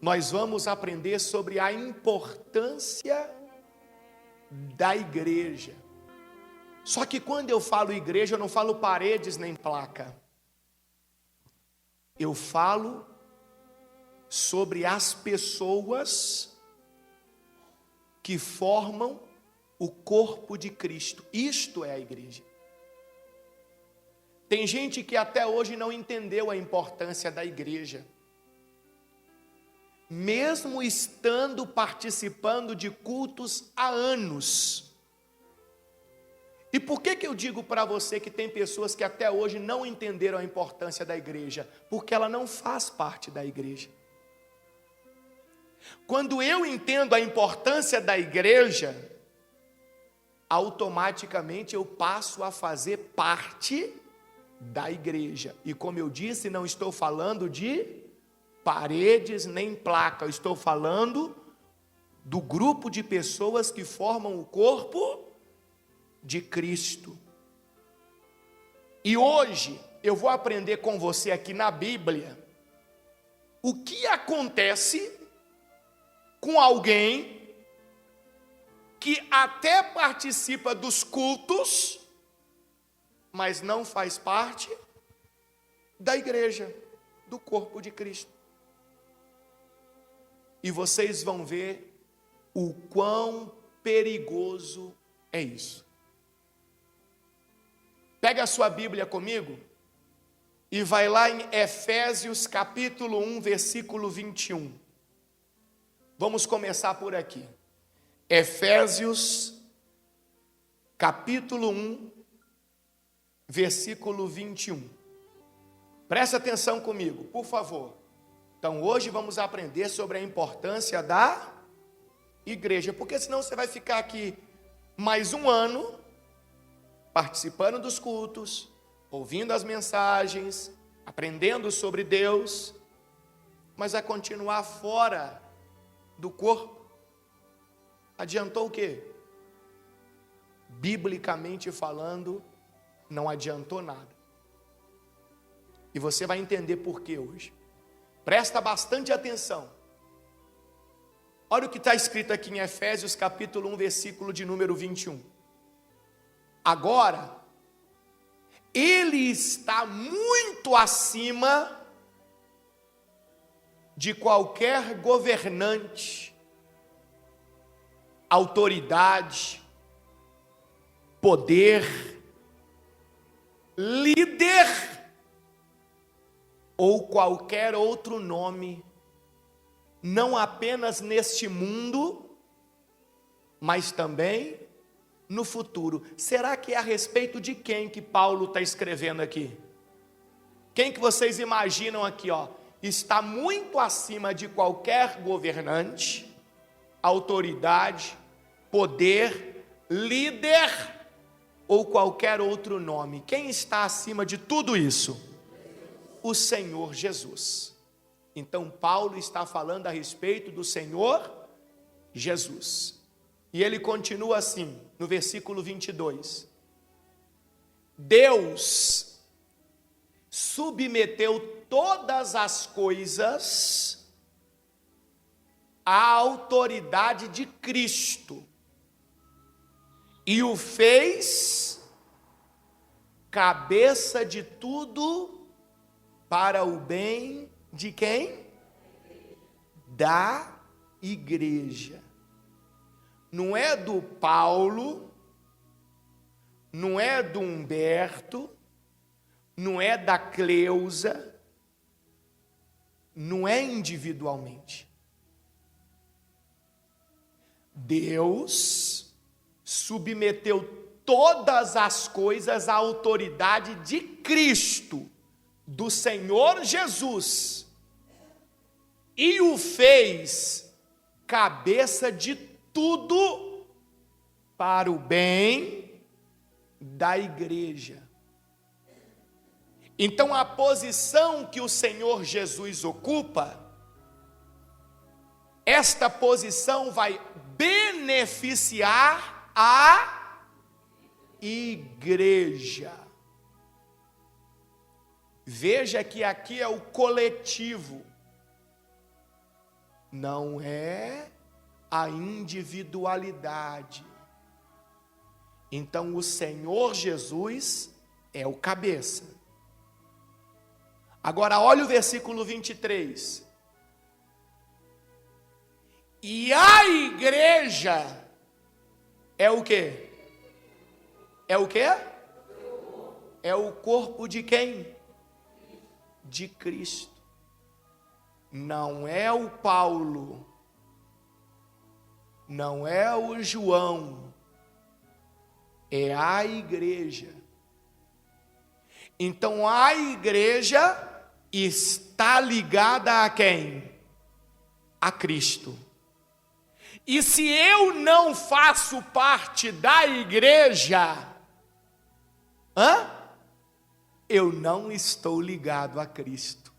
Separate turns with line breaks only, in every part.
nós vamos aprender sobre a importância da igreja. Só que quando eu falo igreja, eu não falo paredes nem placa. Eu falo sobre as pessoas que formam o corpo de Cristo. Isto é a igreja. Tem gente que até hoje não entendeu a importância da igreja. Mesmo estando participando de cultos há anos. E por que eu digo para você que tem pessoas que até hoje não entenderam a importância da igreja? Porque ela não faz parte da igreja. Quando eu entendo a importância da igreja, automaticamente eu passo a fazer parte da igreja. E como eu disse, não estou falando de paredes nem placa, eu estou falando do grupo de pessoas que formam o corpo de Cristo. E hoje eu vou aprender com você aqui na Bíblia o que acontece com alguém que até participa dos cultos, mas não faz parte da igreja, do corpo de Cristo. E vocês vão ver o quão perigoso é isso. Pega a sua Bíblia comigo e vai lá em Efésios capítulo 1, versículo 21. Vamos começar por aqui. Efésios capítulo 1, versículo 21. Presta atenção comigo, por favor. Então hoje vamos aprender sobre a importância da igreja, porque senão você vai ficar aqui mais um ano participando dos cultos, ouvindo as mensagens, aprendendo sobre Deus, mas vai continuar fora do corpo. Adiantou o quê? Biblicamente falando, não adiantou nada. E você vai entender por quê hoje. Presta bastante atenção. Olha o que está escrito aqui em Efésios capítulo 1, versículo de número 21. Agora, ele está muito acima de qualquer governante, autoridade, poder, líder ou qualquer outro nome, não apenas neste mundo, mas também no futuro. Será que é a respeito de quem que Paulo está escrevendo aqui? Quem que vocês imaginam aqui, ó? Está muito acima de qualquer governante, autoridade, poder, líder ou qualquer outro nome. Quem está acima de tudo isso? O Senhor Jesus. Então Paulo está falando a respeito do Senhor Jesus. E ele continua assim, no versículo 22. Deus submeteu todas as coisas à autoridade de Cristo e o fez cabeça de tudo para o bem de quem? Da igreja. Não é do Paulo, não é do Humberto, não é da Cleusa, não é individualmente. Deus submeteu todas as coisas à autoridade de Cristo, do Senhor Jesus, e o fez cabeça de tudo para o bem da igreja. Então a posição que o Senhor Jesus ocupa, esta posição vai beneficiar a igreja. Veja que aqui é o coletivo. não é a individualidade. Então o Senhor Jesus é o cabeça. Agora olha o versículo 23. E a igreja é o quê? É o quê? É o corpo de quem? De Cristo. Não é o Paulo, não é o João, é a igreja. Então a igreja está ligada a quem? A Cristo. E se eu não faço parte da igreja, eu não estou ligado a Cristo.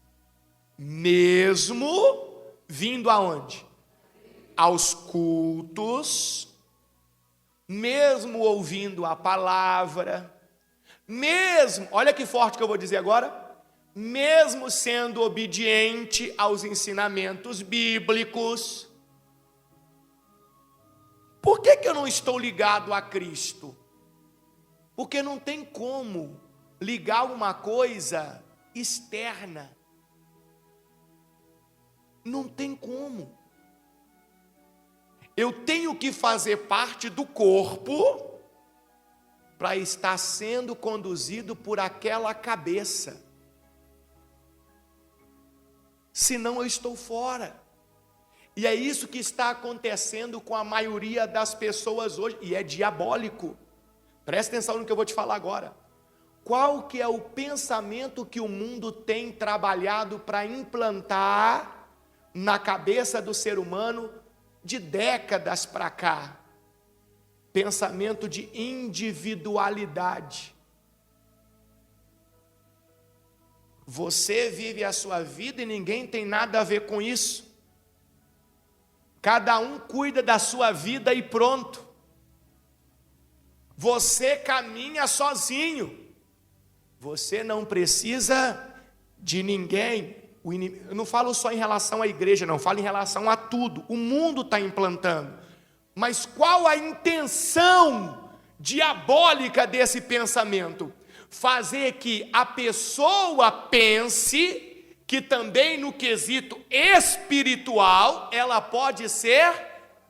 Mesmo vindo aonde? Aos cultos, mesmo ouvindo a palavra, mesmo, olha que forte que eu vou dizer agora, mesmo sendo obediente aos ensinamentos bíblicos. Por que eu não estou ligado a Cristo? Porque não tem como ligar uma coisa externa. Não tem como. Eu tenho que fazer parte do corpo para estar sendo conduzido por aquela cabeça. Senão eu estou fora. E é isso que está acontecendo com a maioria das pessoas hoje, e é diabólico. Presta atenção no que eu vou te falar agora. Qual que é o pensamento que o mundo tem trabalhado para implantar na cabeça do ser humano de décadas para cá? Pensamento de individualidade. Você vive a sua vida e ninguém tem nada a ver com isso. Cada um cuida da sua vida e pronto. Você caminha sozinho. Você não precisa de ninguém. Eu não falo só em relação à igreja, não, falo em relação a tudo. O mundo está implantando. Mas qual a intenção diabólica desse pensamento? Fazer que a pessoa pense que também no quesito espiritual ela pode ser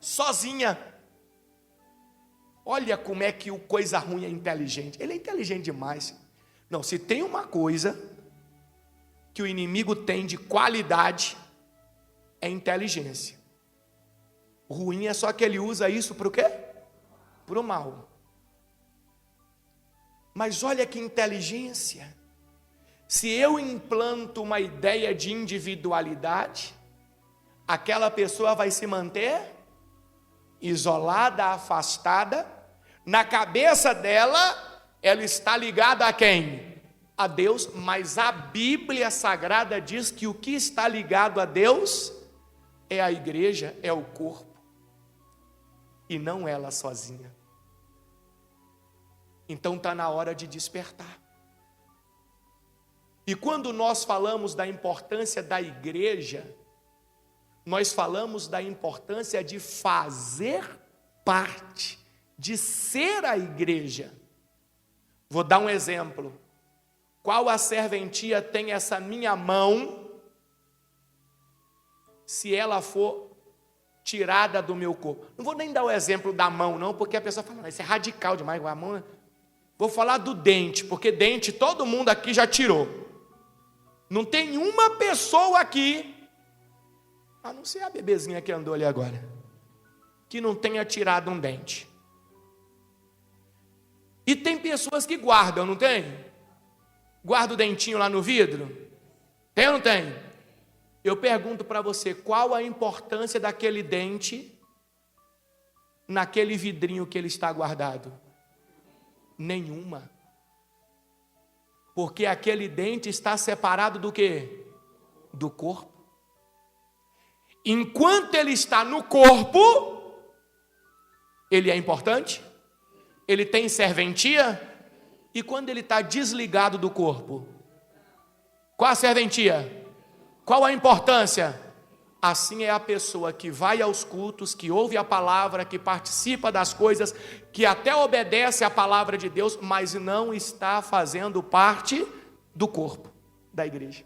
sozinha. Olha como é que o coisa ruim é inteligente. Ele é inteligente demais. Não, se tem uma coisa que o inimigo tem de qualidade, é inteligência. O ruim é só que ele usa isso para o quê? Para o mal. Mas olha que inteligência. Se eu implanto uma ideia de individualidade, aquela pessoa vai se manter isolada, afastada. Na cabeça dela, ela está ligada a quem? A Deus, mas a Bíblia Sagrada diz que o que está ligado a Deus é a igreja, é o corpo, e não ela sozinha. Então está na hora de despertar. E quando nós falamos da importância da igreja, nós falamos da importância de fazer parte, de ser a igreja. Vou dar um exemplo. Qual a serventia tem essa minha mão, se ela for tirada do meu corpo? Não vou nem dar o exemplo da mão não, porque a pessoa fala, isso é radical demais, a mão. Vou falar do dente, porque dente todo mundo aqui já tirou. Não tem uma pessoa aqui, a não ser a bebezinha que andou ali agora, que não tenha tirado um dente. E tem pessoas que guardam, não tem? Guarda o dentinho lá no vidro? Tem ou não tem? Eu pergunto para você, qual a importância daquele dente naquele vidrinho que ele está guardado? Nenhuma. Porque aquele dente está separado do quê? Do corpo. Enquanto ele está no corpo, ele é importante? Ele tem serventia? E quando ele está desligado do corpo? Qual a serventia? Qual a importância? assim é a pessoa que vai aos cultos, que ouve a palavra, que participa das coisas, que até obedece à palavra de Deus, mas não está fazendo parte do corpo da igreja.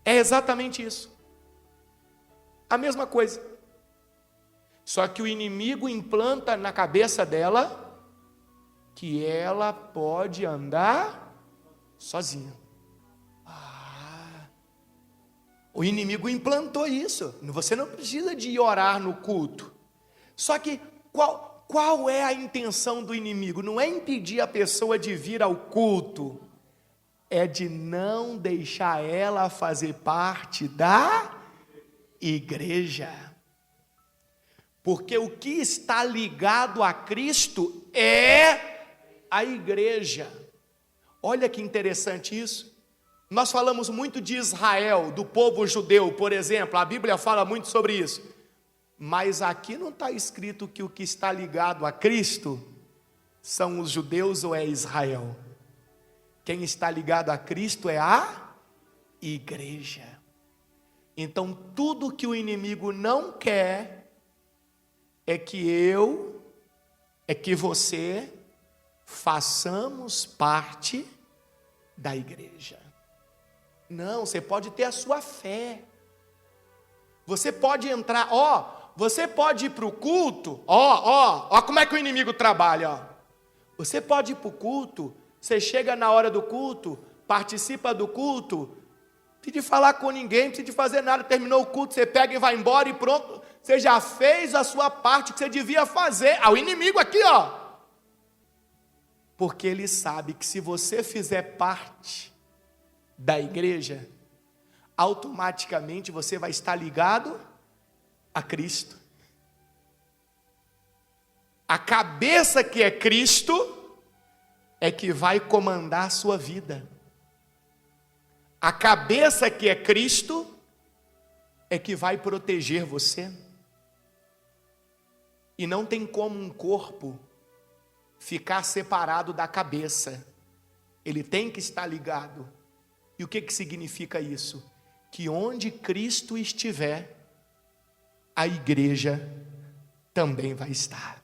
É exatamente isso. A mesma coisa. Só que o inimigo implanta na cabeça dela que ela pode andar sozinha. O inimigo implantou isso. Você não precisa de ir orar no culto. Só que qual é a intenção do inimigo? Não é impedir a pessoa de vir ao culto, é de não deixar ela fazer parte da igreja. Porque o que está ligado a Cristo é a igreja. Olha que interessante isso. Nós falamos muito de Israel, do povo judeu, por exemplo. A Bíblia fala muito sobre isso. Mas aqui não está escrito que o que está ligado a Cristo são os judeus ou é Israel. Quem está ligado a Cristo é a igreja. Então, tudo que o inimigo não quer é que você façamos parte da igreja. Não, você pode ter a sua fé. Você pode entrar, você pode ir para o culto, como é que o inimigo trabalha, Você pode ir para o culto, você chega na hora do culto, participa do culto, não precisa de falar com ninguém, não precisa de fazer nada, terminou o culto, você pega e vai embora e pronto, você já fez a sua parte que você devia fazer. O inimigo aqui, porque ele sabe que se você fizer parte da igreja, automaticamente você vai estar ligado a Cristo. A cabeça que é Cristo é que vai comandar a sua vida. A cabeça que é Cristo é que vai proteger você. E não tem como um corpo ficar separado da cabeça. Ele tem que estar ligado. E o que significa isso? Que onde Cristo estiver, a igreja também vai estar.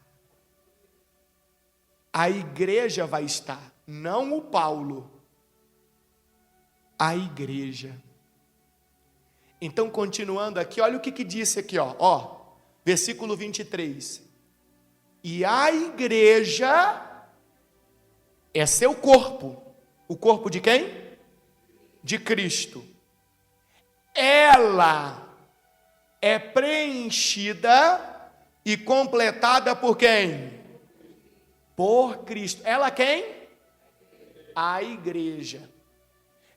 A igreja vai estar, não o Paulo. A igreja. Então, continuando aqui, olha o que disse aqui, versículo 23. E a igreja é seu corpo. O corpo de quem? De Cristo. Ela é preenchida e completada por quem? Por Cristo. Ela quem? A igreja.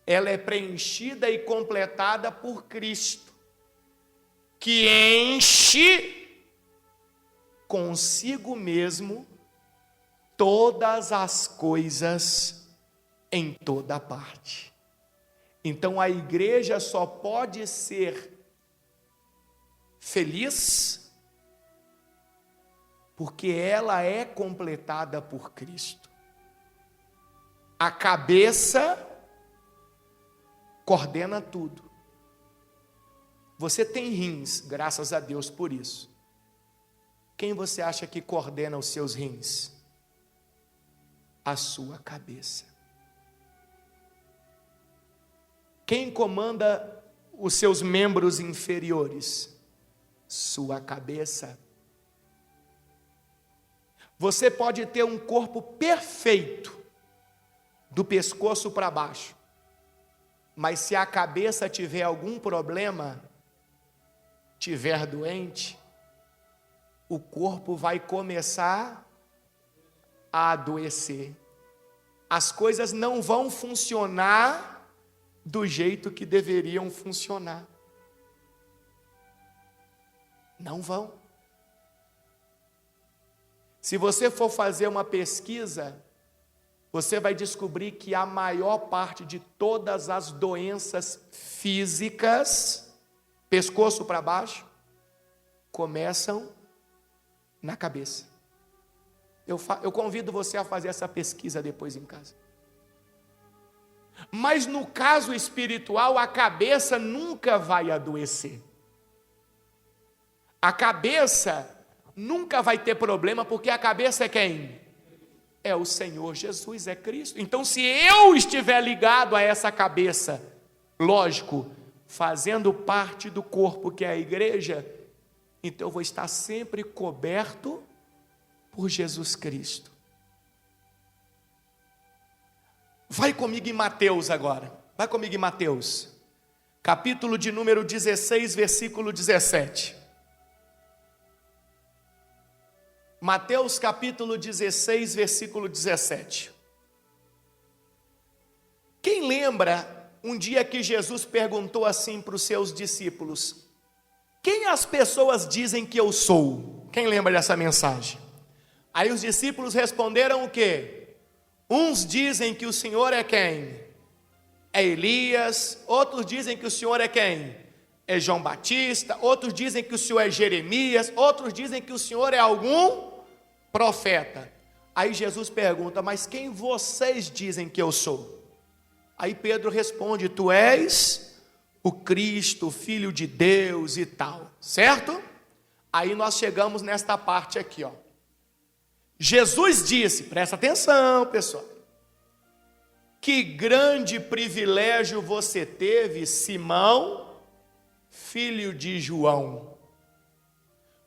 Ela é preenchida e completada por Cristo, que enche consigo mesmo todas as coisas em toda parte. Então a igreja só pode ser feliz porque ela é completada por Cristo. A cabeça coordena tudo. Você tem rins, graças a Deus por isso. Quem você acha que coordena os seus rins? A sua cabeça. Quem comanda os seus membros inferiores? Sua cabeça. Você pode ter um corpo perfeito, do pescoço para baixo, mas se a cabeça tiver algum problema, tiver doente, o corpo vai começar a adoecer. As coisas não vão funcionar do jeito que deveriam funcionar. Não vão. Se você for fazer uma pesquisa, você vai descobrir que a maior parte de todas as doenças físicas, pescoço para baixo, começam na cabeça. Eu convido você a fazer essa pesquisa depois em casa. Mas no caso espiritual, a cabeça nunca vai adoecer. A cabeça nunca vai ter problema, porque a cabeça é quem? É o Senhor Jesus, é Cristo. Então, se eu estiver ligado a essa cabeça, lógico, fazendo parte do corpo que é a igreja, então eu vou estar sempre coberto por Jesus Cristo. Vai comigo em Mateus agora. Vai comigo em Mateus. Capítulo de número 16, versículo 17. Mateus capítulo 16, versículo 17. Quem lembra um dia que Jesus perguntou assim para os seus discípulos: quem as pessoas dizem que eu sou? Quem lembra dessa mensagem? Aí os discípulos responderam o quê? Uns dizem que o Senhor é quem? É Elias. Outros dizem que o Senhor é quem? É João Batista. Outros dizem que o Senhor é Jeremias. Outros dizem que o Senhor é algum profeta. Aí Jesus pergunta: mas quem vocês dizem que eu sou? Aí Pedro responde: tu és o Cristo, o Filho de Deus e tal, certo? Aí nós chegamos nesta parte aqui, ó. Jesus disse, presta atenção, pessoal, que grande privilégio você teve, Simão, filho de João.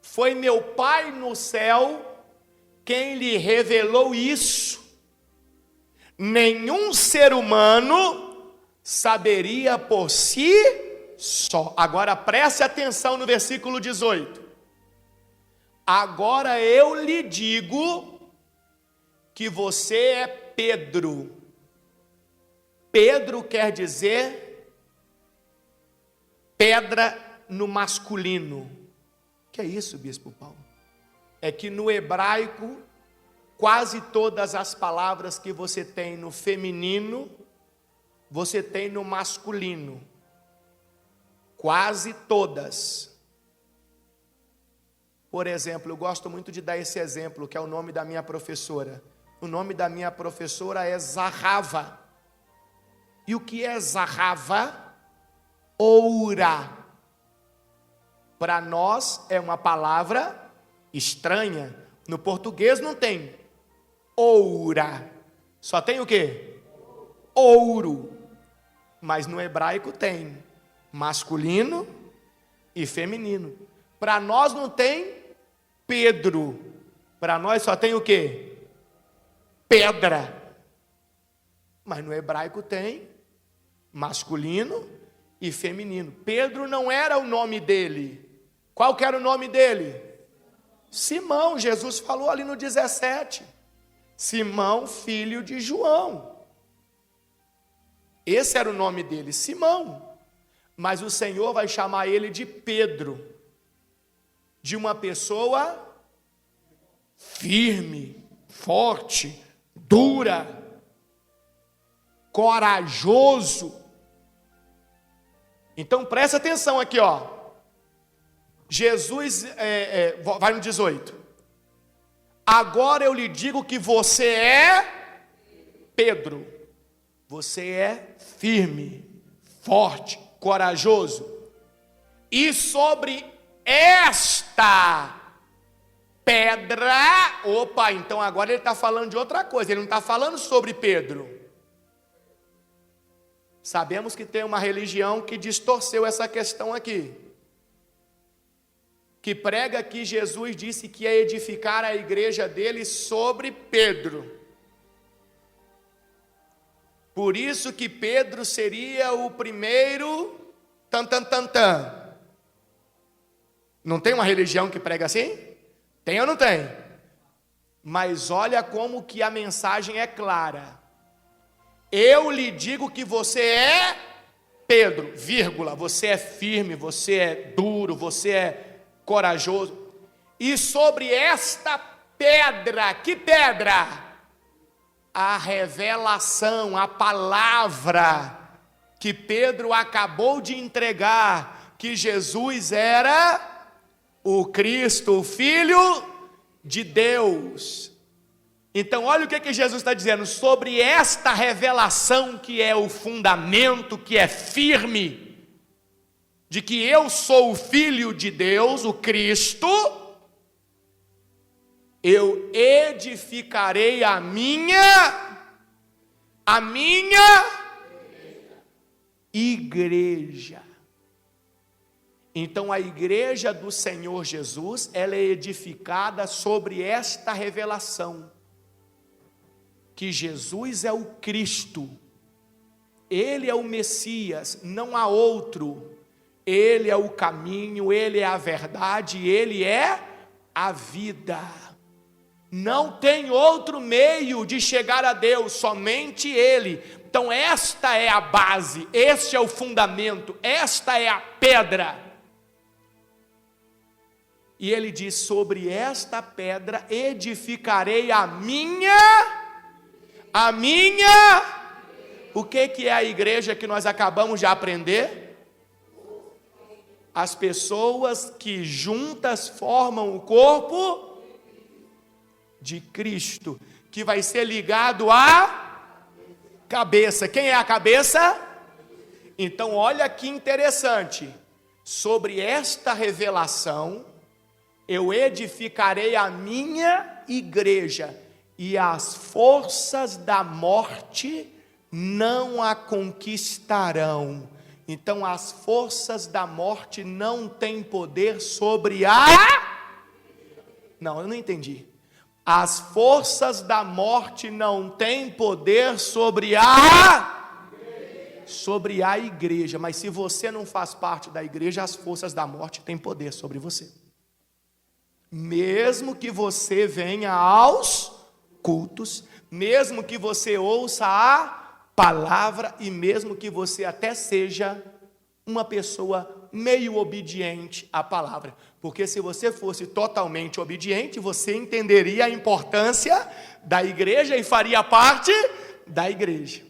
Foi meu Pai no céu quem lhe revelou isso. Nenhum ser humano saberia por si só. Agora preste atenção no versículo 18. Agora eu lhe digo que você é Pedro. Pedro quer dizer pedra no masculino. Que é isso, Bispo Paulo? É que no hebraico, quase todas as palavras que você tem no feminino, você tem no masculino. Quase todas. Por exemplo, eu gosto muito de dar esse exemplo, que é o nome da minha professora. O nome da minha professora é Zahava. E o que é Zahava? Oura. Para nós é uma palavra estranha. No português não tem oura. Só tem o quê? Ouro. Mas no hebraico tem masculino e feminino. Para nós não tem Pedro. Para nós só tem o quê? Pedra. Mas no hebraico tem masculino e feminino. Pedro não era o nome dele. Qual que era o nome dele? Simão. Jesus falou ali no 17. Simão, filho de João. Esse era o nome dele, Simão. Mas o Senhor vai chamar ele de Pedro. De uma pessoa firme, forte, dura, corajoso. Então presta atenção aqui, ó. Jesus, vai no 18. Agora eu lhe digo que você é Pedro. Você é firme, forte, corajoso. E sobre esta pedra, opa, então agora ele está falando de outra coisa, ele não está falando sobre Pedro. Sabemos que tem uma religião que distorceu essa questão aqui, que prega que Jesus disse que ia edificar a igreja dele sobre Pedro. Por isso que Pedro seria o primeiro Não tem uma religião que prega assim? Tem ou não tem? Mas olha como que a mensagem é clara. Eu lhe digo que você é Pedro, vírgula, você é firme, você é duro, você é corajoso. E sobre esta pedra, que pedra? A revelação, a palavra que Pedro acabou de entregar, que Jesus era o Cristo, o Filho de Deus. Então olha o que Jesus está dizendo sobre esta revelação que é o fundamento, que é firme, de que eu sou o Filho de Deus, o Cristo. Eu edificarei a minha igreja. Então a igreja do Senhor Jesus, ela é edificada sobre esta revelação, que Jesus é o Cristo, Ele é o Messias, não há outro, Ele é o caminho, Ele é a verdade, Ele é a vida. Não tem outro meio de chegar a Deus, somente Ele. Então esta é a base, este é o fundamento, esta é a pedra. E ele diz, sobre esta pedra edificarei a minha, o que é a igreja que nós acabamos de aprender? As pessoas que juntas formam o corpo de Cristo, que vai ser ligado à cabeça. Quem é a cabeça? Então olha que interessante, sobre esta revelação, eu edificarei a minha igreja, e as forças da morte não a conquistarão. Então as forças da morte não têm poder sobre a... Não, eu não entendi. As forças da morte não têm poder sobre a igreja. Mas se você não faz parte da igreja, as forças da morte têm poder sobre você. Mesmo que você venha aos cultos, mesmo que você ouça a palavra, e mesmo que você até seja uma pessoa meio obediente à palavra, porque se você fosse totalmente obediente, você entenderia a importância da igreja e faria parte da igreja.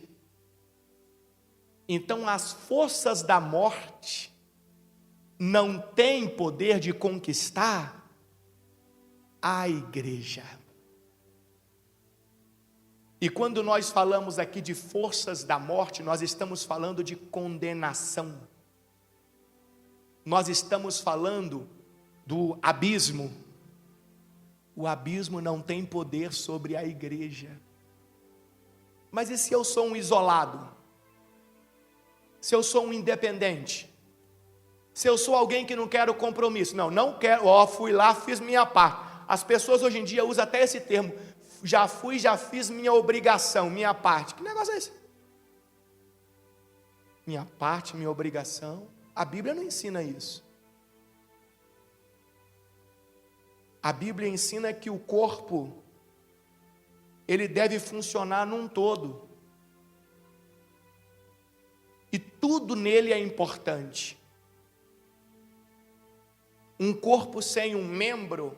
Então as forças da morte não têm poder de conquistar a igreja. E quando nós falamos aqui de forças da morte, nós estamos falando de condenação. Nós estamos falando do abismo. O abismo não tem poder sobre a igreja. Mas e se eu sou um isolado? Se eu sou um independente? Se eu sou alguém que não quero compromisso? Não quero, fui lá, fiz minha parte. As pessoas hoje em dia usam até esse termo, já fiz minha obrigação, minha parte. Que negócio é esse? Minha parte, minha obrigação. A Bíblia não ensina isso. A Bíblia ensina que o corpo, ele deve funcionar num todo. E tudo nele é importante. Um corpo sem um membro,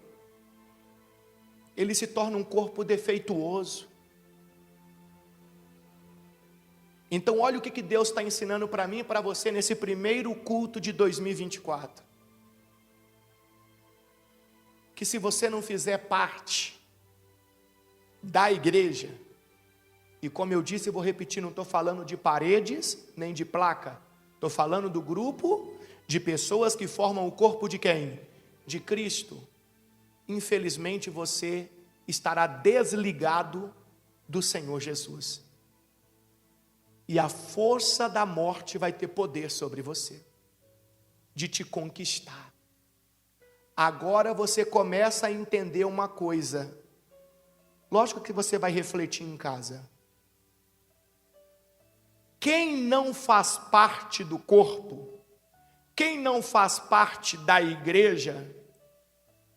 ele se torna um corpo defeituoso. Então olha o que Deus está ensinando para mim e para você nesse primeiro culto de 2024. Que se você não fizer parte da igreja, e como eu disse, eu vou repetir, não estou falando de paredes, nem de placa, estou falando do grupo de pessoas que formam o corpo de quem? De Cristo. Infelizmente você estará desligado do Senhor Jesus. E a força da morte vai ter poder sobre você, de te conquistar. Agora você começa a entender uma coisa. Lógico que você vai refletir em casa. Quem não faz parte do corpo, quem não faz parte da igreja,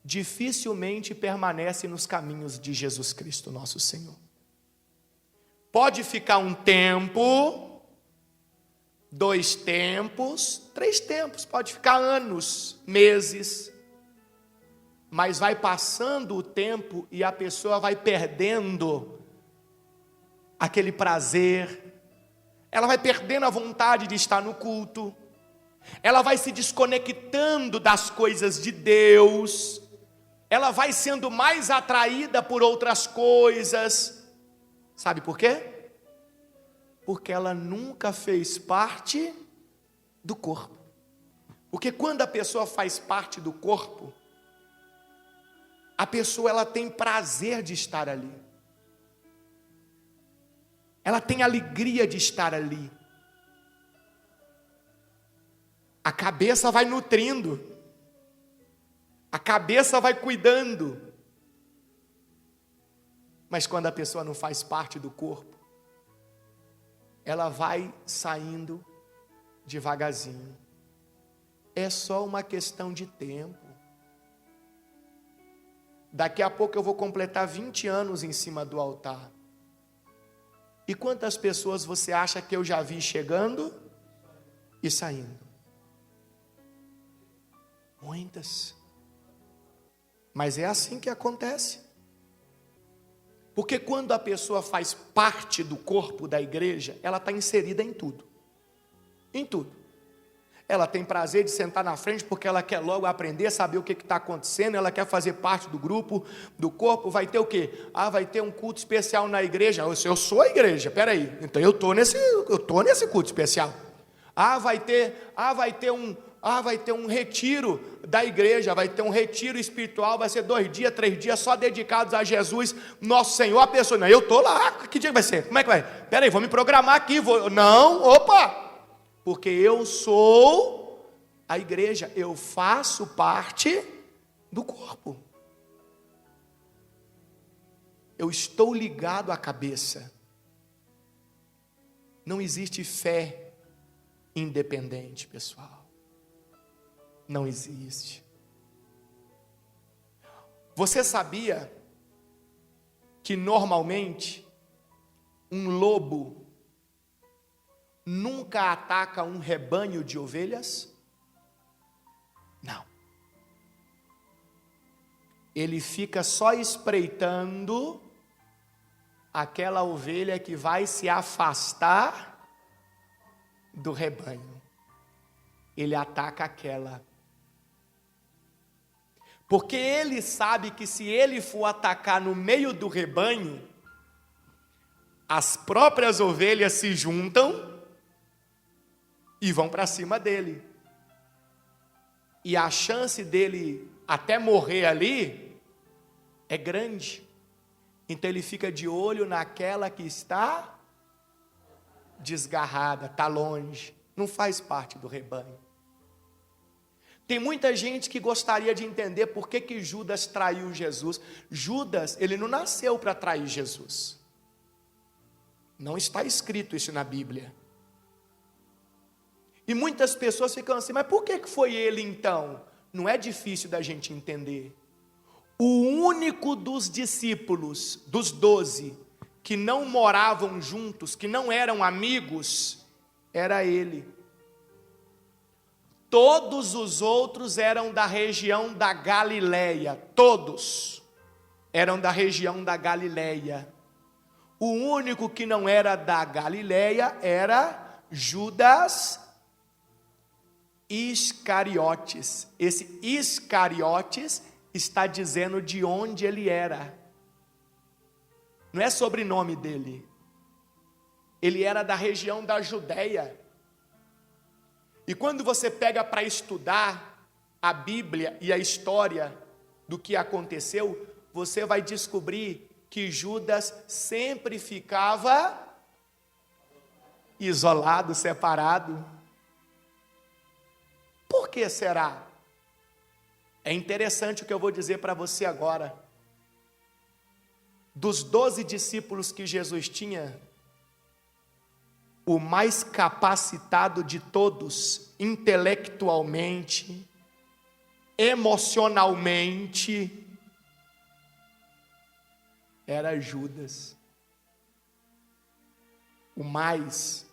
dificilmente permanece nos caminhos de Jesus Cristo, nosso Senhor. Pode ficar um tempo, 2 tempos, 3 tempos, pode ficar anos, meses, mas vai passando o tempo e a pessoa vai perdendo aquele prazer, ela vai perdendo a vontade de estar no culto, ela vai se desconectando das coisas de Deus, ela vai sendo mais atraída por outras coisas. Sabe por quê? Porque ela nunca fez parte do corpo. Porque quando a pessoa faz parte do corpo, a pessoa ela tem prazer de estar ali. Ela tem alegria de estar ali. A cabeça vai nutrindo. A cabeça vai cuidando. Mas quando a pessoa não faz parte do corpo, ela vai saindo devagarzinho. É só uma questão de tempo. Daqui a pouco eu vou completar 20 anos em cima do altar. E quantas pessoas você acha que eu já vi chegando e saindo? Muitas. Mas é assim que acontece. Porque quando a pessoa faz parte do corpo da igreja, ela está inserida em tudo. Em tudo. Ela tem prazer de sentar na frente porque ela quer logo aprender, saber o que está acontecendo, ela quer fazer parte do grupo, do corpo. Vai ter o quê? Vai ter um culto especial na igreja. Eu sou a igreja, peraí. Então eu estou nesse culto especial. Vai ter um retiro da igreja, vai ter um retiro espiritual, vai ser 2 dias, 3 dias só dedicados a Jesus, nosso Senhor. A pessoa, não, eu estou lá, que dia vai ser? Como é que vai? Peraí, vou me programar aqui, porque eu sou a igreja, eu faço parte do corpo. Eu estou ligado à cabeça. Não existe fé independente, pessoal. Não existe. Você sabia que normalmente um lobo nunca ataca um rebanho de ovelhas? Não. Ele fica só espreitando aquela ovelha que vai se afastar do rebanho. Ele ataca aquela. Porque ele sabe que se ele for atacar no meio do rebanho, as próprias ovelhas se juntam e vão para cima dele. E a chance dele até morrer ali é grande. Então ele fica de olho naquela que está desgarrada, está longe, não faz parte do rebanho. Tem muita gente que gostaria de entender por que Judas traiu Jesus. Judas, ele não nasceu para trair Jesus. Não está escrito isso na Bíblia. E muitas pessoas ficam assim, mas por que foi ele então? Não é difícil da gente entender. O único dos discípulos, dos 12, que não moravam juntos, que não eram amigos, era ele. Todos os outros eram da região da Galileia, todos eram da região da Galileia. O único que não era da Galileia era Judas Iscariotes. Esse Iscariotes está dizendo de onde ele era. Não é sobrenome dele. Ele era da região da Judeia. E quando você pega para estudar a Bíblia e a história do que aconteceu, você vai descobrir que Judas sempre ficava isolado, separado. Por que será? É interessante o que eu vou dizer para você agora. Dos 12 discípulos que Jesus tinha, o mais capacitado de todos, intelectualmente, emocionalmente, era Judas. O mais.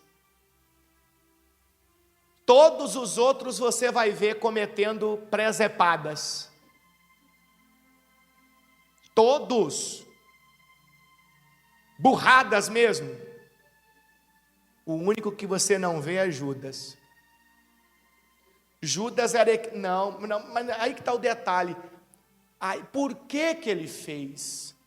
Todos os outros você vai ver cometendo presepadas. Todos. Burradas mesmo. O único que você não vê é Judas. Judas era... Não, mas aí que está o detalhe. Aí, por que que ele fez?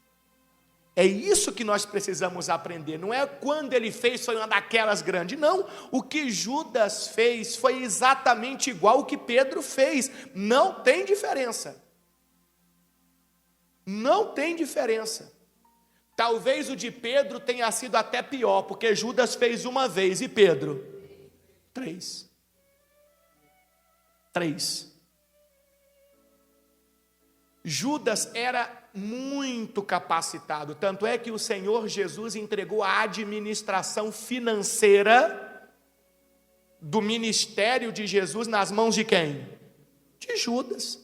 É isso que nós precisamos aprender. Não é quando ele fez foi uma daquelas grandes. Não, o que Judas fez foi exatamente igual ao que Pedro fez. Não tem diferença. Não tem diferença. Talvez o de Pedro tenha sido até pior, porque Judas fez uma vez e Pedro 3. Judas era muito capacitado, tanto é que o Senhor Jesus entregou a administração financeira do ministério de Jesus nas mãos de quem? De Judas.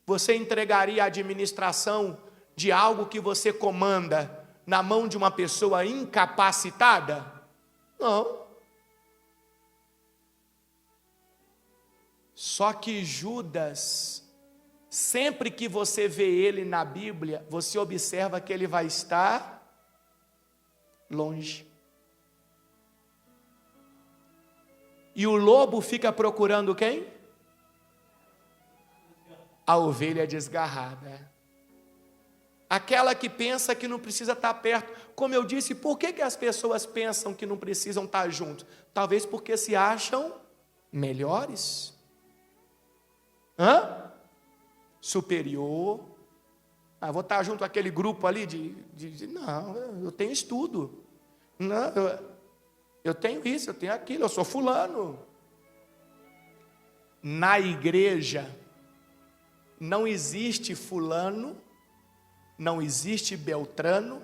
Você entregaria a administração de algo que você comanda na mão de uma pessoa incapacitada? Não. Só que Judas, sempre que você vê ele na Bíblia, você observa que ele vai estar longe. E o lobo fica procurando quem? A ovelha desgarrada. Aquela que pensa que não precisa estar perto. Como eu disse, por que as pessoas pensam que não precisam estar juntos? Talvez porque se acham melhores. Superior. Vou estar junto àquele grupo ali não, eu tenho estudo. Não, eu tenho isso, eu tenho aquilo, eu sou fulano. Na igreja não existe fulano, não existe Beltrano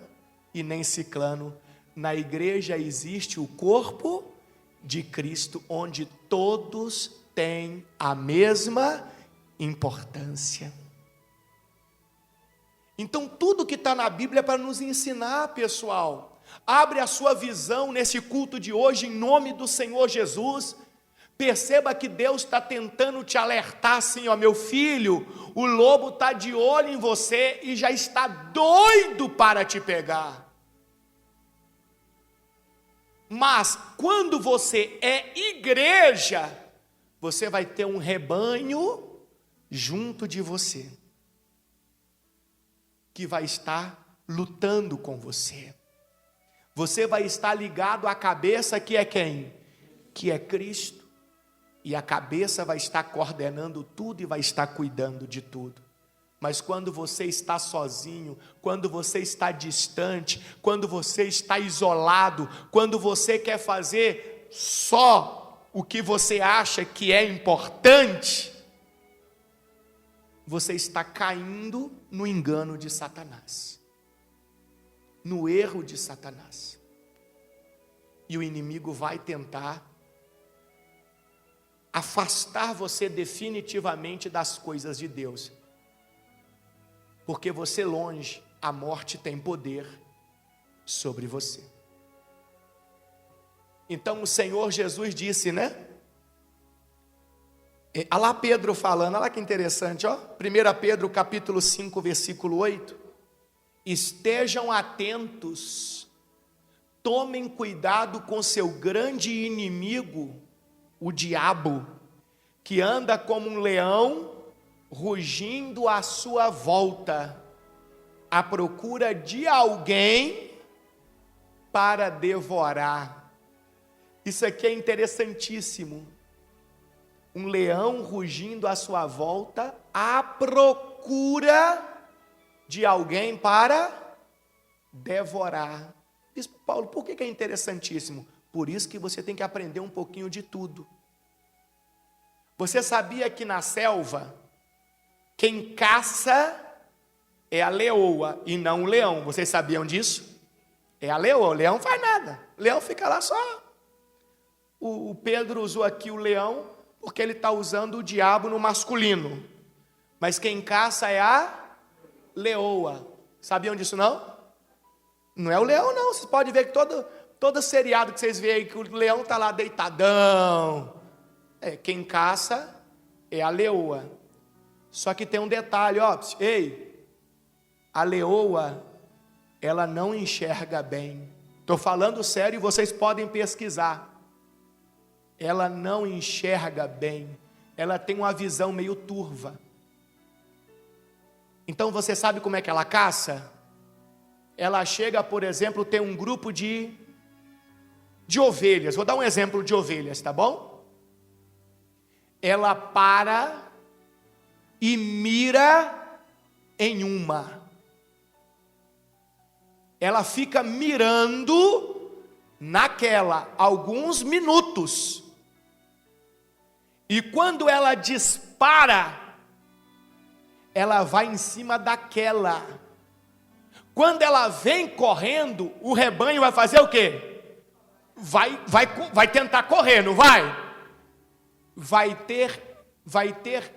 e nem Ciclano. Na igreja existe o corpo de Cristo, onde todos têm a mesma importância. Então tudo que está na Bíblia é para nos ensinar, pessoal. Abre a sua visão nesse culto de hoje, em nome do Senhor Jesus. Perceba que Deus está tentando te alertar assim, meu filho, o lobo está de olho em você e já está doido para te pegar. Mas quando você é igreja, você vai ter um rebanho junto de você, que vai estar lutando com você. Você vai estar ligado à cabeça que é quem? Que é Cristo. E a cabeça vai estar coordenando tudo e vai estar cuidando de tudo. Mas quando você está sozinho, quando você está distante, quando você está isolado, quando você quer fazer só o que você acha que é importante, você está caindo no engano de Satanás, no erro de Satanás. E o inimigo vai tentar afastar você definitivamente das coisas de Deus, porque você longe, a morte tem poder sobre você. Então o Senhor Jesus disse, né? Olha lá Pedro falando, olha lá que interessante, 1 Pedro capítulo 5, versículo 8. Estejam atentos, tomem cuidado com seu grande inimigo, o diabo, que anda como um leão, rugindo à sua volta, à procura de alguém para devorar. Isso aqui é interessantíssimo. Um leão rugindo à sua volta, à procura de alguém para devorar. Bispo Paulo, por que é interessantíssimo? Por isso que você tem que aprender um pouquinho de tudo. Você sabia que na selva, quem caça é a leoa e não o leão? Vocês sabiam disso? É a leoa, o leão não faz nada. O leão fica lá só. O Pedro usou aqui o leão porque ele está usando o diabo no masculino. Mas quem caça é a leoa. Sabiam disso não? Não é o leão não. Vocês podem ver que todo seriado que vocês veem aí, que o leão está lá deitadão. Quem caça é a leoa. Só que tem um detalhe, a leoa, ela não enxerga bem. Estou falando sério e vocês podem pesquisar. Ela não enxerga bem. Ela tem uma visão meio turva. Então você sabe como é que ela caça? Ela chega, por exemplo, tem um grupo de ovelhas. Vou dar um exemplo de ovelhas, tá bom? Ela para e mira em uma. Ela fica mirando naquela alguns minutos. E quando ela dispara, ela vai em cima daquela. Quando ela vem correndo, o rebanho vai fazer o quê? Vai tentar correr, não vai? Vai ter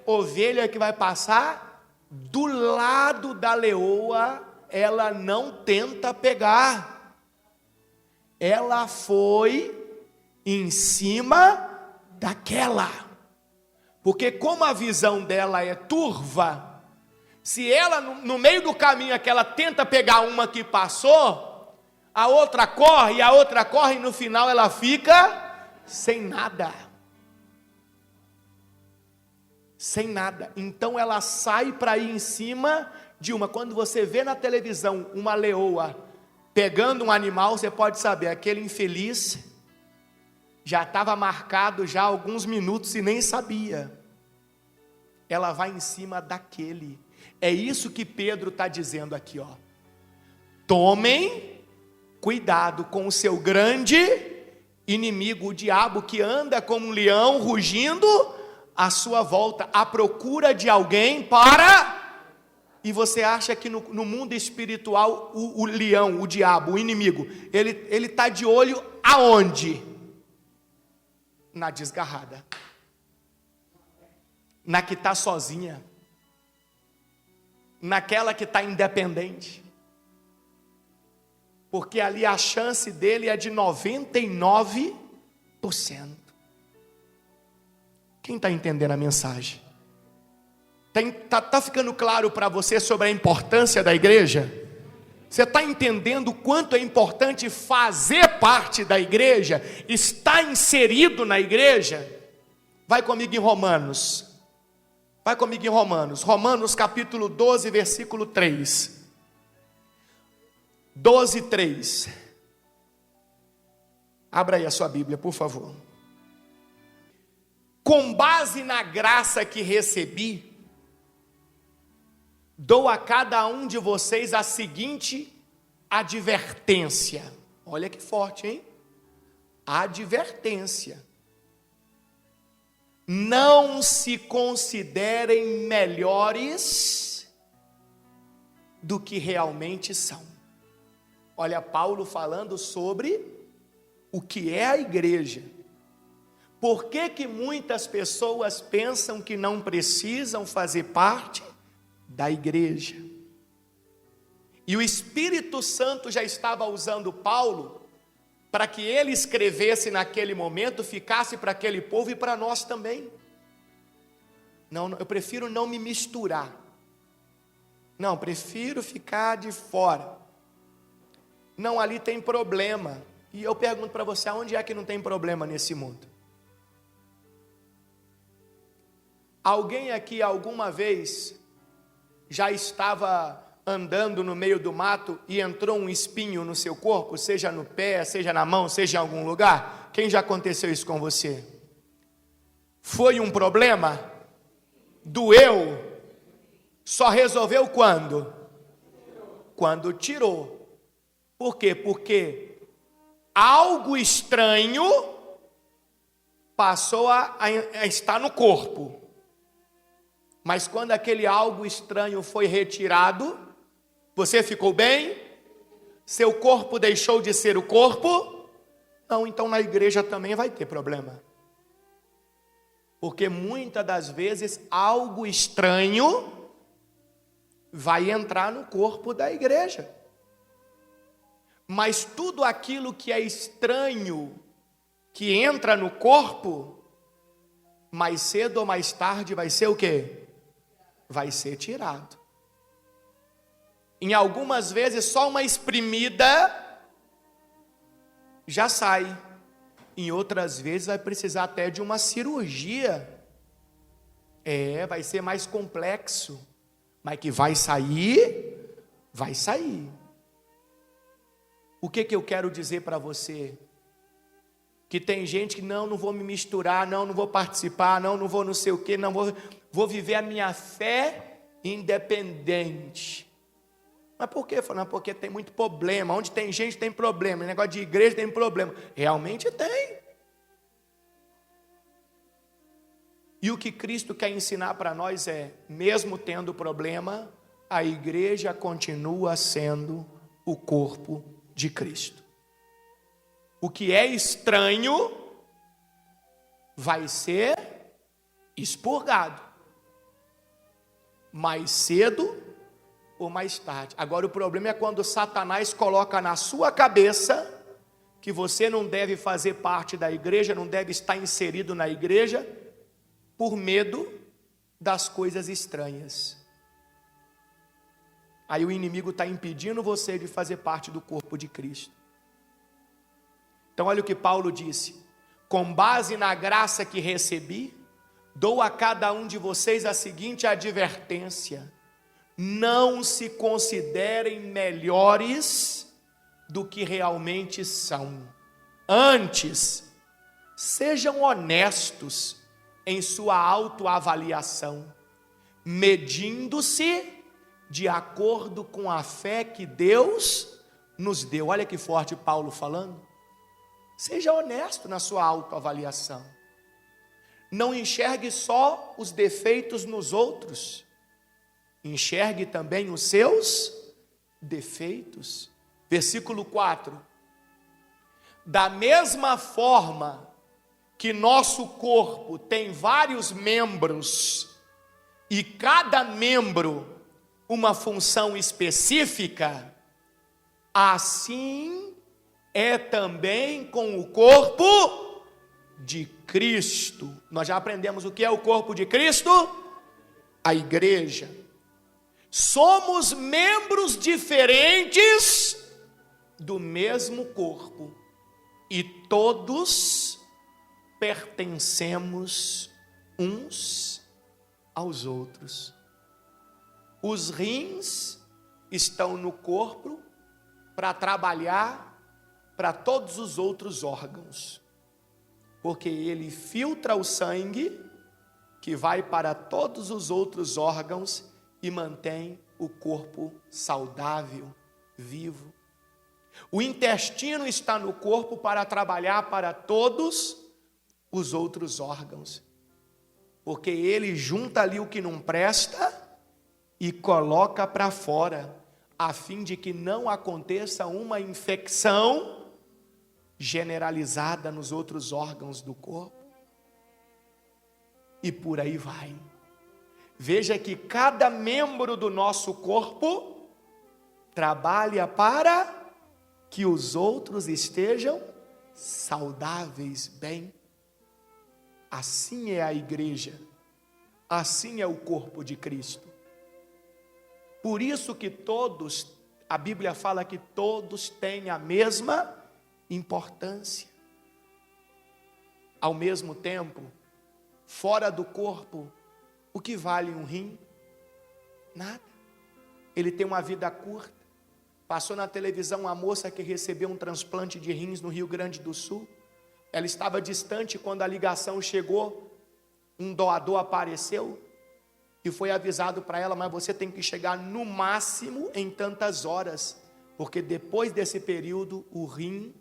ovelha que vai passar do lado da leoa, ela não tenta pegar. Ela foi em cima daquela. Porque como a visão dela é turva, se ela no meio do caminho que ela tenta pegar uma que passou, a outra corre, e no final ela fica sem nada. Sem nada. Então ela sai para ir em cima de uma. Quando você vê na televisão uma leoa pegando um animal, você pode saber, aquele infeliz já estava marcado já há alguns minutos e nem sabia. Ela vai em cima daquele. É isso que Pedro está dizendo aqui, ó. Tomem cuidado com o seu grande inimigo, o diabo, que anda como um leão rugindo à sua volta, à procura de alguém para... E você acha que no mundo espiritual, o leão, o diabo, o inimigo, ele está de olho aonde? Na desgarrada. Na que está sozinha. Naquela que está independente. Porque ali a chance dele é de 99%. Quem está entendendo a mensagem? Está ficando claro para você sobre a importância da igreja? Você está entendendo o quanto é importante fazer parte da igreja? Estar inserido na igreja? Vai comigo em Romanos. Vai comigo em Romanos. Romanos capítulo 12, versículo 3. 12, 3. Abra aí a sua Bíblia, por favor. Com base na graça que recebi, dou a cada um de vocês a seguinte advertência. Olha que forte, hein? Advertência. Não se considerem melhores do que realmente são. Olha, Paulo falando sobre o que é a igreja. Por que muitas pessoas pensam que não precisam fazer parte da igreja? E o Espírito Santo já estava usando Paulo para que ele escrevesse naquele momento, ficasse para aquele povo e para nós também. Não, eu prefiro não me misturar. Não, prefiro ficar de fora. Não, ali tem problema. E eu pergunto para você, aonde é que não tem problema nesse mundo? Alguém aqui alguma vez já estava andando no meio do mato e entrou um espinho no seu corpo, seja no pé, seja na mão, seja em algum lugar? Quem já aconteceu isso com você? Foi um problema? Doeu? Só resolveu quando? Quando tirou. Por quê? Porque algo estranho passou a estar no corpo. Mas quando aquele algo estranho foi retirado, você ficou bem? Seu corpo deixou de ser o corpo? Não, então na igreja também vai ter problema. Porque muitas das vezes algo estranho vai entrar no corpo da igreja. Mas tudo aquilo que é estranho, que entra no corpo, mais cedo ou mais tarde vai ser o quê? Vai ser tirado. Em algumas vezes só uma espremida já sai. Em outras vezes vai precisar até de uma cirurgia. Vai ser mais complexo. Mas que vai sair, vai sair. O que eu quero dizer para você? Que tem gente que não vou me misturar, não vou participar, não vou não sei o quê, vou viver a minha fé independente. Mas por quê? Falando, porque tem muito problema. Onde tem gente tem problema. Negócio de igreja tem problema. Realmente tem. E o que Cristo quer ensinar para nós é, mesmo tendo problema, a igreja continua sendo o corpo de Cristo. O que é estranho vai ser expurgado. Mais cedo ou mais tarde. Agora o problema é quando Satanás coloca na sua cabeça que você não deve fazer parte da igreja, não deve estar inserido na igreja, por medo das coisas estranhas. Aí o inimigo está impedindo você de fazer parte do corpo de Cristo. Então olha o que Paulo disse: com base na graça que recebi, dou a cada um de vocês a seguinte advertência: não se considerem melhores do que realmente são. Antes, sejam honestos em sua autoavaliação, medindo-se de acordo com a fé que Deus nos deu. Olha que forte Paulo falando. Seja honesto na sua autoavaliação. Não enxergue só os defeitos nos outros, enxergue também os seus defeitos. Versículo 4. Da mesma forma que nosso corpo tem vários membros, e cada membro uma função específica, assim é também com o corpo de Cristo. Nós já aprendemos o que é o corpo de Cristo? A igreja. Somos membros diferentes do mesmo corpo, e todos pertencemos uns aos outros. Os rins estão no corpo para trabalhar para todos os outros órgãos, porque ele filtra o sangue que vai para todos os outros órgãos e mantém o corpo saudável, vivo. O intestino está no corpo para trabalhar para todos os outros órgãos, porque ele junta ali o que não presta e coloca para fora, a fim de que não aconteça uma infecção generalizada nos outros órgãos do corpo. E por aí vai. Veja que cada membro do nosso corpo trabalha para que os outros estejam saudáveis, bem. Assim é a igreja, assim é o corpo de Cristo. Por isso que todos, a Bíblia fala que todos têm a mesma importância. Ao mesmo tempo, fora do corpo, o que vale um rim? Nada. Ele tem uma vida curta. Passou na televisão uma moça que recebeu um transplante de rins no Rio Grande do Sul. Ela estava distante quando a ligação chegou. Um doador apareceu e foi avisado para ela: mas você tem que chegar no máximo em tantas horas, porque depois desse período o rim,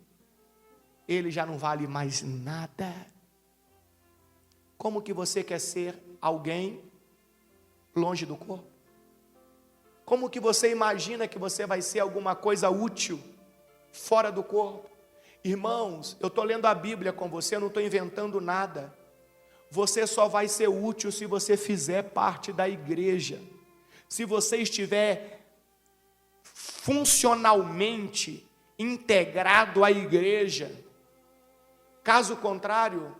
ele já não vale mais nada. Como que você quer ser alguém longe do corpo? Como que você imagina que você vai ser alguma coisa útil fora do corpo? Irmãos, eu estou lendo a Bíblia com você, eu não estou inventando nada. Você só vai ser útil se você fizer parte da igreja, se você estiver funcionalmente integrado à igreja. Caso contrário,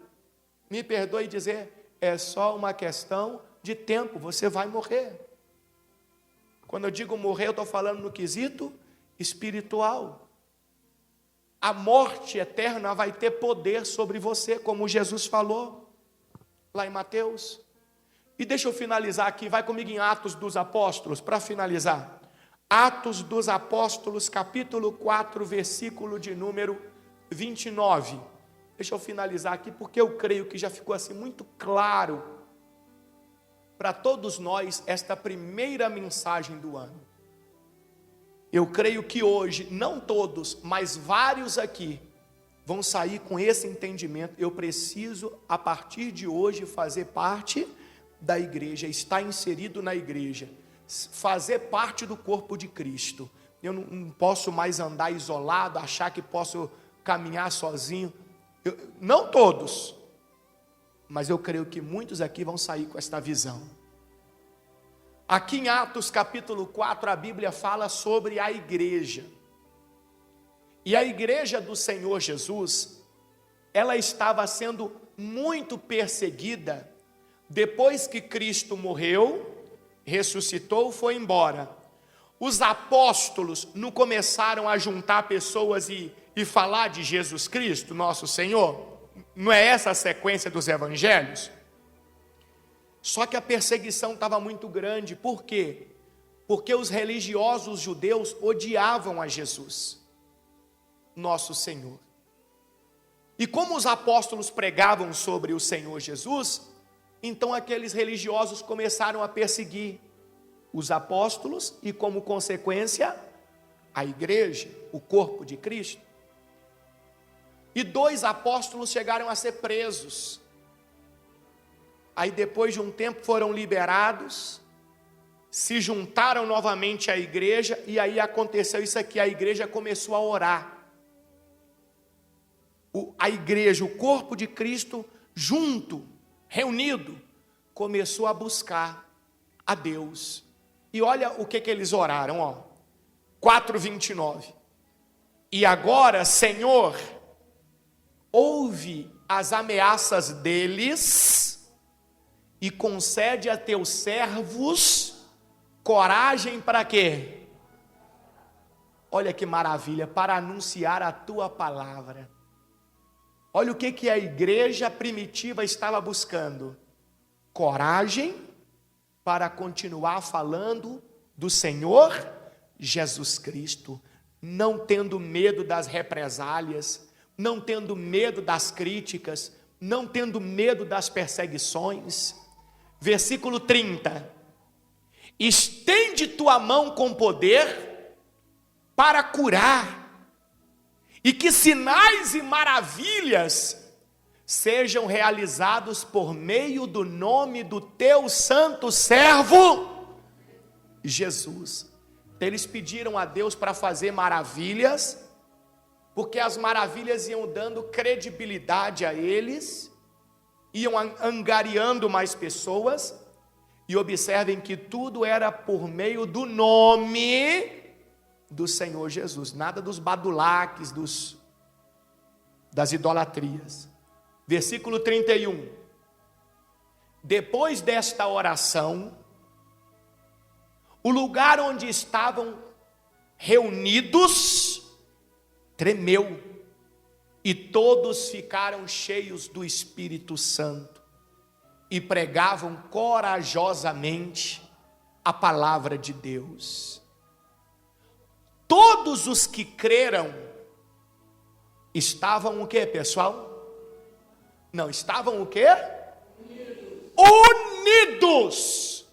me perdoe dizer, é só uma questão de tempo, você vai morrer. Quando eu digo morrer, eu estou falando no quesito espiritual. A morte eterna vai ter poder sobre você, como Jesus falou lá em Mateus. E deixa eu finalizar aqui, vai comigo em Atos dos Apóstolos, para finalizar. Atos dos Apóstolos, capítulo 4, versículo de número 29. Deixa eu finalizar aqui, porque eu creio que já ficou assim muito claro para todos nós esta primeira mensagem do ano. Eu creio que hoje, não todos, mas vários aqui, vão sair com esse entendimento. Eu preciso, a partir de hoje, fazer parte da igreja, estar inserido na igreja, fazer parte do corpo de Cristo. Eu não posso mais andar isolado, achar que posso caminhar sozinho. Não todos, mas eu creio que muitos aqui vão sair com esta visão. Aqui em Atos capítulo 4, a Bíblia fala sobre a igreja. E a igreja do Senhor Jesus, ela estava sendo muito perseguida depois que Cristo morreu, ressuscitou, foi embora. Os apóstolos não começaram a juntar pessoas e falar de Jesus Cristo, nosso Senhor? Não é essa a sequência dos evangelhos? Só que a perseguição estava muito grande. Por quê? Porque os religiosos judeus odiavam a Jesus, nosso Senhor. E como os apóstolos pregavam sobre o Senhor Jesus, então aqueles religiosos começaram a perseguir os apóstolos e, como consequência, a igreja, o corpo de Cristo. E 2 apóstolos chegaram a ser presos. Aí depois de um tempo foram liberados, se juntaram novamente à igreja, e aí aconteceu isso aqui, a igreja começou a orar. A igreja, o corpo de Cristo, junto, reunido, começou a buscar a Deus. E olha o que eles oraram, ó. 4:29. E agora, Senhor, ouve as ameaças deles e concede a teus servos coragem para quê? Olha que maravilha, para anunciar a tua palavra. Olha o que a igreja primitiva estava buscando: coragem para continuar falando do Senhor Jesus Cristo, não tendo medo das represálias, não tendo medo das críticas, não tendo medo das perseguições. Versículo 30. Estende tua mão com poder para curar, e que sinais e maravilhas sejam realizados por meio do nome do teu santo servo Jesus. Eles pediram a Deus para fazer maravilhas, porque as maravilhas iam dando credibilidade a eles, iam angariando mais pessoas. E observem que tudo era por meio do nome do Senhor Jesus, nada dos badulaques, das idolatrias. Versículo 31. Depois desta oração, o lugar onde estavam reunidos tremeu, e todos ficaram cheios do Espírito Santo e pregavam corajosamente a palavra de Deus. Todos os que creram estavam o quê, pessoal? Não, estavam o quê? Unidos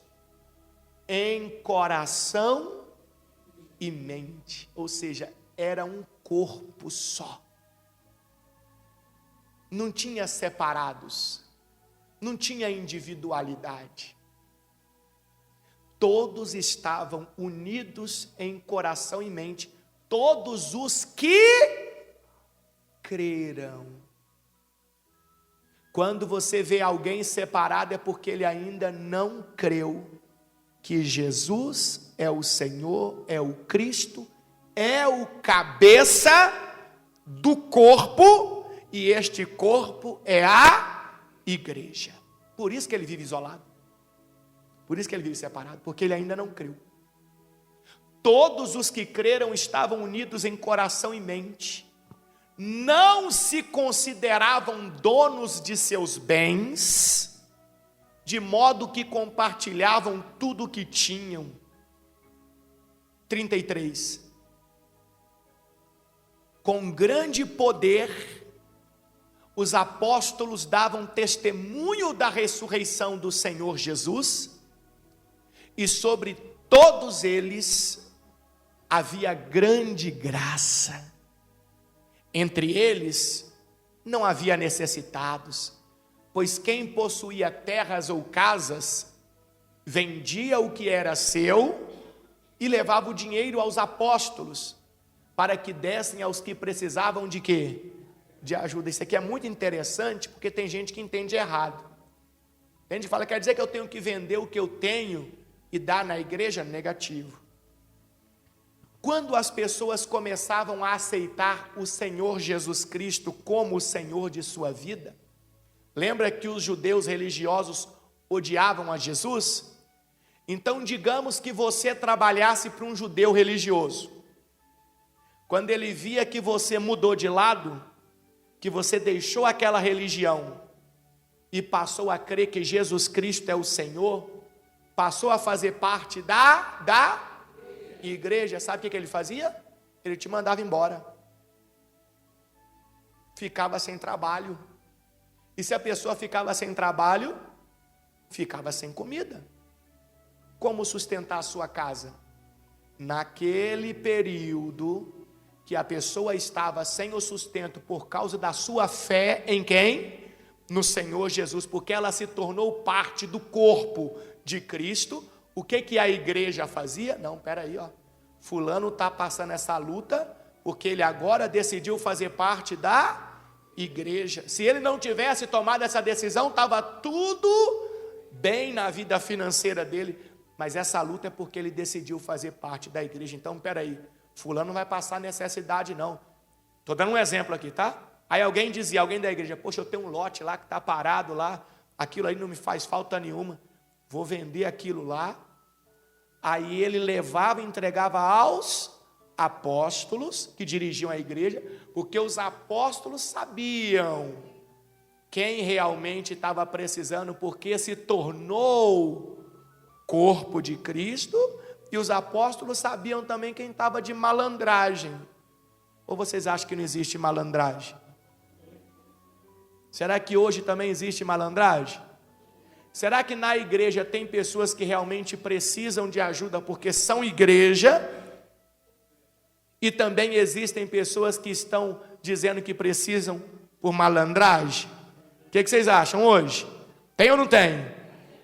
em coração e mente. Ou seja, era um corpo só. Não tinha separados, não tinha individualidade. Todos estavam unidos em coração e mente, todos os que creram. Quando você vê alguém separado, é porque ele ainda não creu que Jesus é o Senhor, é o Cristo, é o cabeça do corpo, e este corpo é a igreja. Por isso que ele vive isolado, por isso que ele vive separado, porque ele ainda não creu. Todos os que creram estavam unidos em coração e mente, não se consideravam donos de seus bens, de modo que compartilhavam tudo o que tinham. 33. Com grande poder, os apóstolos davam testemunho da ressurreição do Senhor Jesus, e sobre todos eles havia grande graça. Entre eles não havia necessitados, pois quem possuía terras ou casas, vendia o que era seu e levava o dinheiro aos apóstolos, para que dessem aos que precisavam de quê? De ajuda. Isso aqui é muito interessante, porque tem gente que entende errado. Tem gente que fala, quer dizer que eu tenho que vender o que eu tenho e dar na igreja? Negativo. Quando as pessoas começavam a aceitar o Senhor Jesus Cristo como o Senhor de sua vida, lembra que os judeus religiosos odiavam a Jesus? Então digamos que você trabalhasse para um judeu religioso. Quando ele via que você mudou de lado, que você deixou aquela religião e passou a crer que Jesus Cristo é o Senhor, passou a fazer parte da igreja, sabe o que ele fazia? Ele te mandava embora. Ficava sem trabalho. E se a pessoa ficava sem trabalho, ficava sem comida. Como sustentar a sua casa? Naquele período que a pessoa estava sem o sustento por causa da sua fé em quem? No Senhor Jesus, porque ela se tornou parte do corpo de Cristo. O que a igreja fazia? Não, peraí, fulano está passando essa luta, porque ele agora decidiu fazer parte da igreja. Se ele não tivesse tomado essa decisão, estava tudo bem na vida financeira dele, mas essa luta é porque ele decidiu fazer parte da igreja. Então, peraí, fulano não vai passar necessidade não. Estou dando um exemplo aqui, tá? Aí alguém dizia, alguém da igreja, poxa, eu tenho um lote lá que está parado lá, aquilo aí não me faz falta nenhuma, vou vender aquilo lá. Aí ele levava e entregava aos apóstolos que dirigiam a igreja, porque os apóstolos sabiam quem realmente estava precisando, porque se tornou corpo de Cristo, e os apóstolos sabiam também quem estava de malandragem. Ou vocês acham que não existe malandragem? Será que hoje também existe malandragem? Será que na igreja tem pessoas que realmente precisam de ajuda porque são igreja? E também existem pessoas que estão dizendo que precisam por malandragem? O que vocês acham hoje? Tem ou não tem?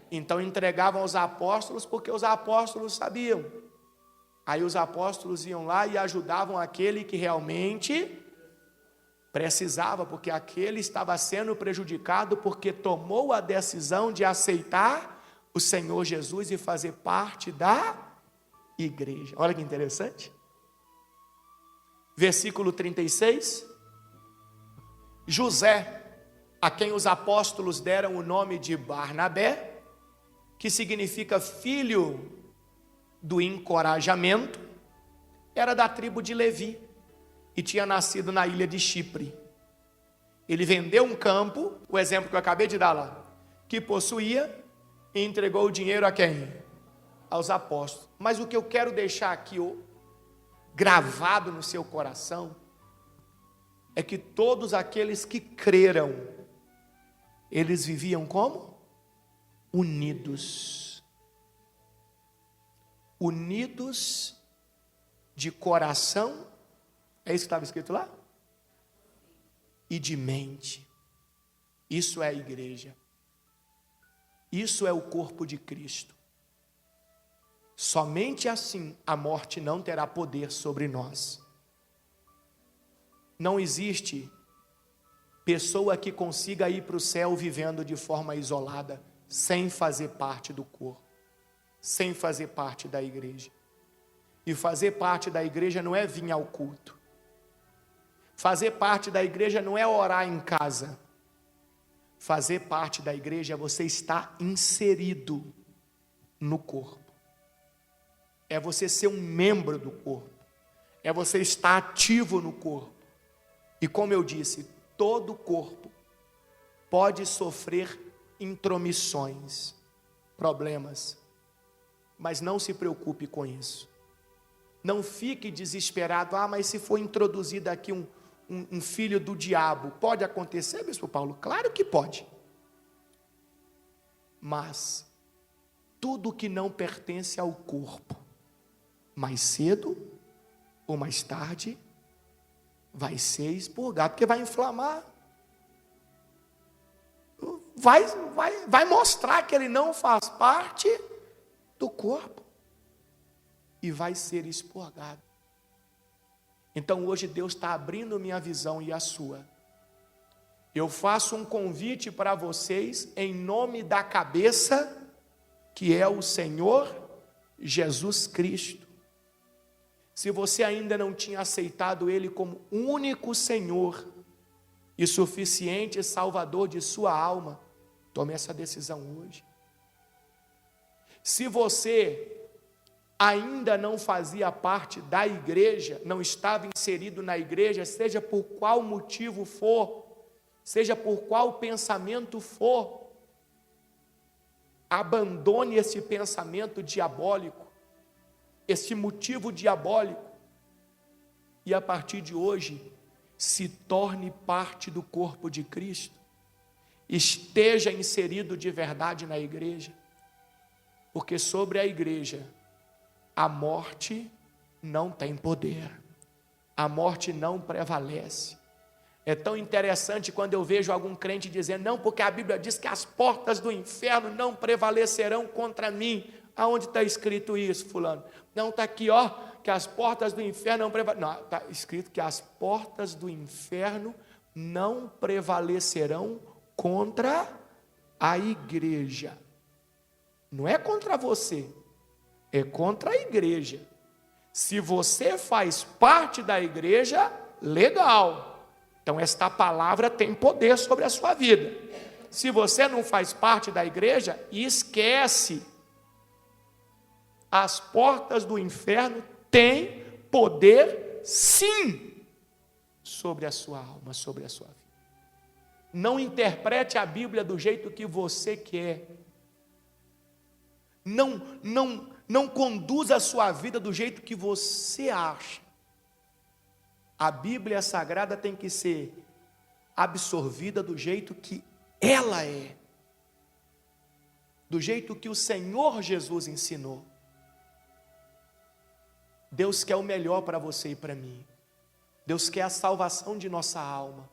Então entregavam aos apóstolos porque os apóstolos sabiam. Aí os apóstolos iam lá e ajudavam aquele que realmente precisava, porque aquele estava sendo prejudicado porque tomou a decisão de aceitar o Senhor Jesus e fazer parte da igreja. Olha que interessante. Versículo 36. José, a quem os apóstolos deram o nome de Barnabé, que significa filho do encorajamento, era da tribo de Levi e tinha nascido na ilha de Chipre. Ele vendeu um campo, o exemplo que eu acabei de dar lá, que possuía, e entregou o dinheiro a quem? Aos apóstolos. Mas o que eu quero deixar aqui gravado no seu coração é que todos aqueles que creram, eles viviam como? Unidos. Unidos de coração, é isso que estava escrito lá? E de mente. Isso é a igreja. Isso é o corpo de Cristo. Somente assim a morte não terá poder sobre nós. Não existe pessoa que consiga ir para o céu vivendo de forma isolada, sem fazer parte do corpo, sem fazer parte da igreja. E fazer parte da igreja não é vir ao culto. Fazer parte da igreja não é orar em casa. Fazer parte da igreja é você estar inserido no corpo. É você ser um membro do corpo. É você estar ativo no corpo. E como eu disse, todo corpo pode sofrer intromissões, problemas. Mas não se preocupe com isso. Não fique desesperado. Mas se for introduzido aqui um filho do diabo, pode acontecer, bispo Paulo? Claro que pode. Mas tudo que não pertence ao corpo, mais cedo ou mais tarde, vai ser expurgado, porque vai inflamar. Vai mostrar que ele não faz parte do corpo. E vai ser expurgado. Então hoje Deus está abrindo minha visão e a sua. Eu faço um convite para vocês em nome da cabeça, que é o Senhor Jesus Cristo. Se você ainda não tinha aceitado Ele como único Senhor e suficiente Salvador de sua alma, tome essa decisão hoje. Se você ainda não fazia parte da igreja, não estava inserido na igreja, seja por qual motivo for, seja por qual pensamento for, abandone esse pensamento diabólico, esse motivo diabólico, e a partir de hoje, se torne parte do corpo de Cristo, esteja inserido de verdade na igreja, porque sobre a igreja, a morte não tem poder, a morte não prevalece. É tão interessante quando eu vejo algum crente dizendo, não, porque a Bíblia diz que as portas do inferno não prevalecerão contra mim. Aonde está escrito isso, fulano? Não, está aqui, que as portas do inferno não prevalecerão. Não, está escrito que as portas do inferno não prevalecerão contra a igreja. Não é contra você, é contra a igreja. Se você faz parte da igreja, legal. Então esta palavra tem poder sobre a sua vida. Se você não faz parte da igreja, esquece. As portas do inferno têm poder, sim, sobre a sua alma, sobre a sua vida. Não interprete a Bíblia do jeito que você quer. Não conduza a sua vida do jeito que você acha. A Bíblia Sagrada tem que ser absorvida do jeito que ela é. Do jeito que o Senhor Jesus ensinou. Deus quer o melhor para você e para mim. Deus quer a salvação de nossa alma.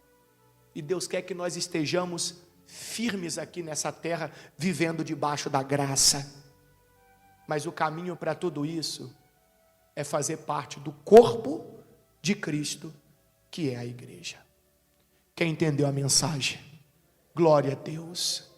E Deus quer que nós estejamos firmes aqui nessa terra, vivendo debaixo da graça. Mas o caminho para tudo isso é fazer parte do corpo de Cristo, que é a igreja. Quem entendeu a mensagem? Glória a Deus.